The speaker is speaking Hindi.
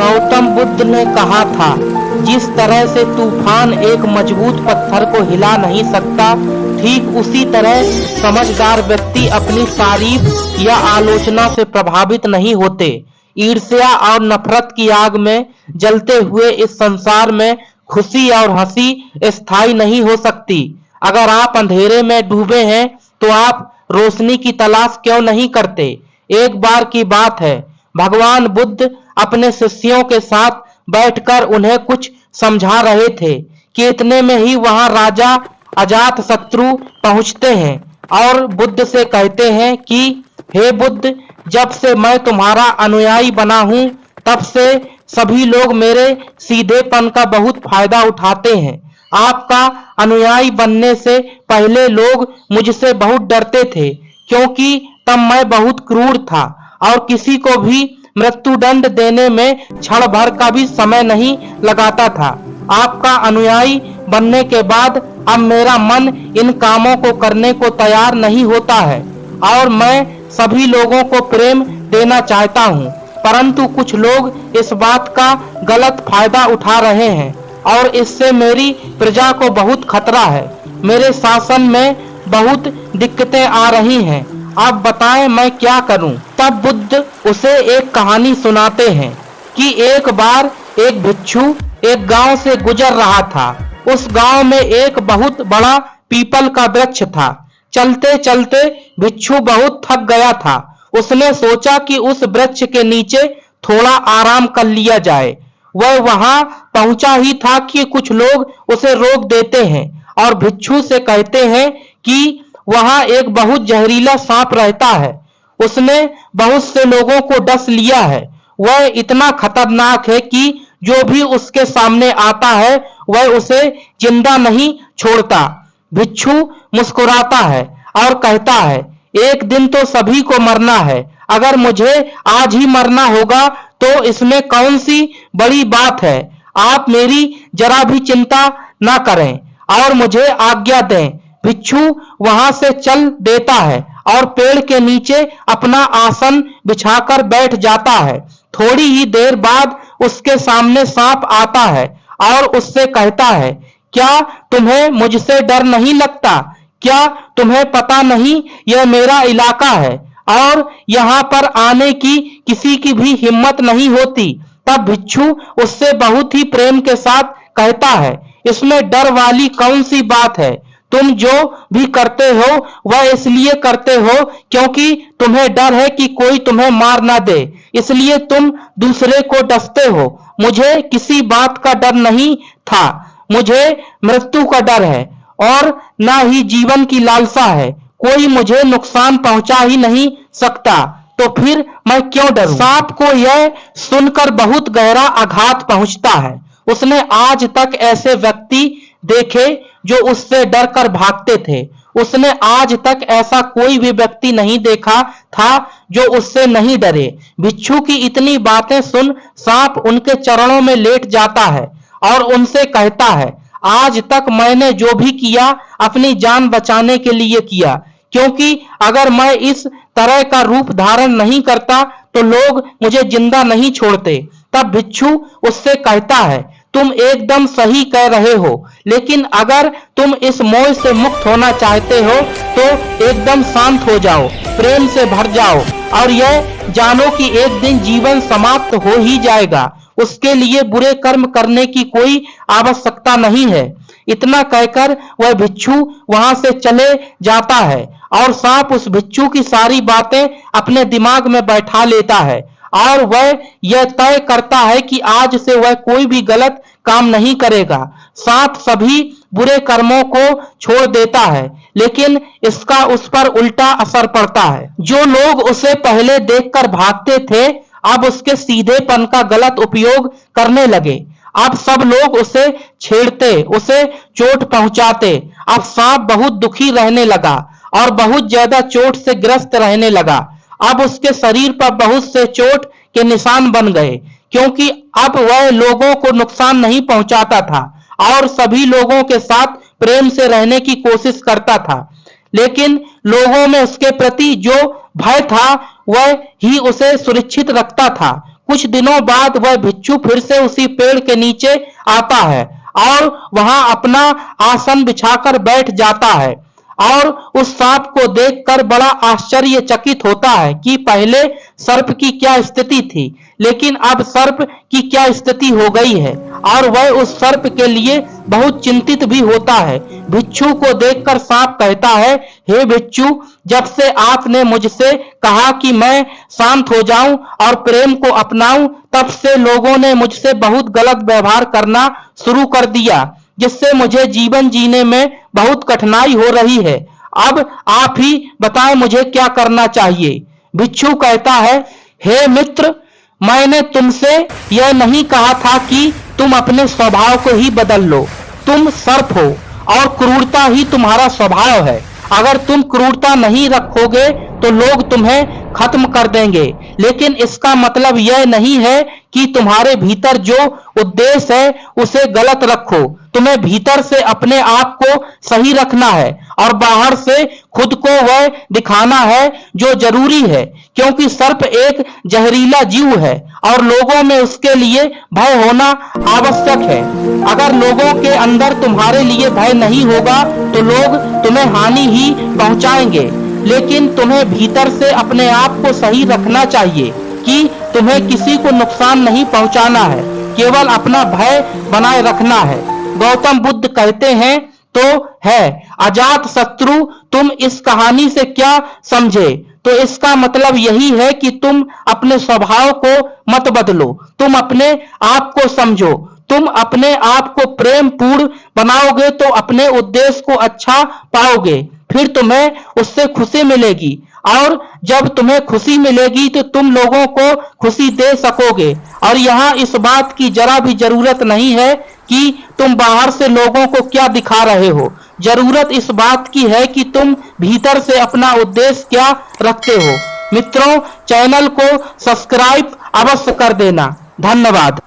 गौतम बुद्ध ने कहा था, जिस तरह से तूफान एक मजबूत पत्थर को हिला नहीं सकता, ठीक उसी तरह समझदार व्यक्ति अपनी तारीफ या आलोचना से प्रभावित नहीं होते। ईर्ष्या और नफरत की आग में जलते हुए इस संसार में खुशी और हंसी स्थायी नहीं हो सकती। अगर आप अंधेरे में डूबे हैं तो आप रोशनी की तलाश क्यों नहीं करते? एक बार की बात है, भगवान बुद्ध अपने शिष्यों के साथ बैठकर उन्हें कुछ समझा रहे थे कि इतने में ही वहां राजा अजात शत्रु पहुंचते हैं और बुद्ध से कहते हैं कि हे बुद्ध, जब से मैं तुम्हारा अनुयायी बना हूं तब से सभी लोग मेरे सीधेपन का बहुत फायदा उठाते हैं। आपका अनुयायी बनने से पहले लोग मुझसे बहुत डरते थे, क्योंकि तब मैं बहुत क्रूर था और किसी को भी मृत्युदंड देने में क्षण भर का भी समय नहीं लगाता था। आपका अनुयायी बनने के बाद अब मेरा मन इन कामों को करने को तैयार नहीं होता है और मैं सभी लोगों को प्रेम देना चाहता हूँ, परंतु कुछ लोग इस बात का गलत फायदा उठा रहे हैं और इससे मेरी प्रजा को बहुत खतरा है। मेरे शासन में बहुत दिक्कतें आ रही हैं। आप बताएं मैं क्या करूं? तब बुद्ध उसे एक कहानी सुनाते हैं कि एक बार एक भिक्षु एक गांव से गुजर रहा था। उस गांव में एक बहुत बड़ा पीपल का वृक्ष था। चलते चलते भिक्षु बहुत थक गया था। उसने सोचा कि उस वृक्ष के नीचे थोड़ा आराम कर लिया जाए। वह वहां पहुंचा ही था कि कुछ लोग उसे रोक देते हैं और भिक्षु से कहते हैं कि वहां एक बहुत जहरीला सांप रहता है। उसने बहुत से लोगों को डस लिया है। वह इतना खतरनाक है कि जो भी उसके सामने आता है वह उसे जिंदा नहीं छोड़ता। भिक्षु मुस्कुराता है और कहता है, एक दिन तो सभी को मरना है। अगर मुझे आज ही मरना होगा तो इसमें कौन सी बड़ी बात है। आप मेरी जरा भी चिंता ना करें और मुझे आज्ञा दें। भिक्षु वहां से चल देता है और पेड़ के नीचे अपना आसन बिछाकर बैठ जाता है। थोड़ी ही देर बाद उसके सामने सांप आता है और उससे कहता है, क्या तुम्हें मुझसे डर नहीं लगता? क्या तुम्हें पता नहीं यह मेरा इलाका है और यहाँ पर आने की किसी की भी हिम्मत नहीं होती? तब भिक्षु उससे बहुत ही प्रेम के साथ कहता है, इसमें डर वाली कौन सी बात है? तुम जो भी करते हो वह इसलिए करते हो क्योंकि तुम्हें डर है कि कोई तुम्हें मार ना दे, इसलिए तुम दूसरे को डसते हो। मुझे किसी बात का डर नहीं था। मुझे मृत्यु का डर है और ना ही जीवन की लालसा है। कोई मुझे नुकसान पहुंचा ही नहीं सकता, तो फिर मैं क्यों डरूं? सांप को यह सुनकर बहुत गहरा आघात पहुंचता है। उसने आज तक ऐसे व्यक्ति देखे जो उससे डरकर भागते थे। उसने आज तक ऐसा कोई भी व्यक्ति नहीं देखा था जो उससे नहीं डरे। भिक्षु की इतनी बातें सुन सांप उनके चरणों में लेट जाता है और उनसे कहता है, आज तक मैंने जो भी किया अपनी जान बचाने के लिए किया, क्योंकि अगर मैं इस तरह का रूप धारण नहीं करता तो लोग मुझे जिंदा नहीं छोड़ते। तब भिक्षु उससे कहता है, तुम एकदम सही कह रहे हो, लेकिन अगर तुम इस मोह से मुक्त होना चाहते हो तो एकदम शांत हो जाओ, प्रेम से भर जाओ और यह जानो कि एक दिन जीवन समाप्त हो ही जाएगा। उसके लिए बुरे कर्म करने की कोई आवश्यकता नहीं है। इतना कहकर वह भिक्षु वहां से चले जाता है और सांप उस भिक्षु की सारी बातें अपने दिमाग में बैठा लेता है और वह यह तय करता है कि आज से वह कोई भी गलत काम नहीं करेगा। सांप सभी बुरे कर्मों को छोड़ देता है, लेकिन इसका उस पर उल्टा असर पड़ता है। जो लोग उसे पहले देखकर भागते थे अब उसके सीधेपन का गलत उपयोग करने लगे। अब सब लोग उसे छेड़ते, उसे चोट पहुंचाते। अब सांप बहुत दुखी रहने लगा और बहुत ज्यादा चोट से ग्रस्त रहने लगा। अब उसके शरीर पर बहुत से चोट के निशान बन गए, क्योंकि अब वह लोगों को नुकसान नहीं पहुंचाता था और सभी लोगों के साथ प्रेम से रहने की कोशिश करता था। लेकिन लोगों में उसके प्रति जो भय था वह ही उसे सुरक्षित रखता था। कुछ दिनों बाद वह भिक्षु फिर से उसी पेड़ के नीचे आता है और वहां अपना आसन बिछाकर बैठ जाता है और उस सांप को देखकर बड़ा आश्चर्यचकित होता है कि पहले सर्प की क्या स्थिति थी, लेकिन अब सर्प की क्या स्थिति हो गई है और वह उस सर्प के लिए बहुत चिंतित भी होता है। भिक्षु को देखकर सांप कहता है, हे भिक्षु, जब से आपने मुझसे कहा कि मैं शांत हो जाऊं और प्रेम को अपनाऊं, तब से लोगों ने मुझसे बहुत गलत व्यवहार करना शुरू कर दिया, जिससे मुझे जीवन जीने में बहुत कठिनाई हो रही है। अब आप ही बताएं मुझे क्या करना चाहिए। भिक्षु कहता है, हे मित्र, मैंने तुमसे यह नहीं कहा था कि तुम अपने स्वभाव को ही बदल लो। तुम सर्प हो और क्रूरता ही तुम्हारा स्वभाव है। अगर तुम क्रूरता नहीं रखोगे तो लोग तुम्हें खत्म कर देंगे, लेकिन इसका मतलब यह नहीं है कि तुम्हारे भीतर जो उद्देश्य है उसे गलत रखो। तुम्हें भीतर से अपने आप को सही रखना है और बाहर से खुद को वह दिखाना है जो जरूरी है, क्योंकि सर्प एक जहरीला जीव है और लोगों में उसके लिए भय होना आवश्यक है। अगर लोगों के अंदर तुम्हारे लिए भय नहीं होगा तो लोग तुम्हें हानि ही पहुंचाएंगे, लेकिन तुम्हें भीतर से अपने आप को सही रखना चाहिए कि तुम्हें किसी को नुकसान नहीं पहुंचाना है, केवल अपना भय बनाए रखना है। गौतम बुद्ध कहते हैं तो है, अजात शत्रु तुम इस कहानी से क्या समझे? तो इसका मतलब यही है कि तुम अपने स्वभाव को मत बदलो, तुम अपने आप को समझो। तुम अपने आप को प्रेम पूर्ण बनाओगे तो अपने उद्देश्य को अच्छा पाओगे, फिर तुम्हें उससे खुशी मिलेगी और जब तुम्हें खुशी मिलेगी तो तुम लोगों को खुशी दे सकोगे। और यहाँ इस बात की जरा भी जरूरत नहीं है कि तुम बाहर से लोगों को क्या दिखा रहे हो। जरूरत इस बात की है कि तुम भीतर से अपना उद्देश्य क्या रखते हो। मित्रों, चैनल को सब्सक्राइब अवश्य कर देना। धन्यवाद।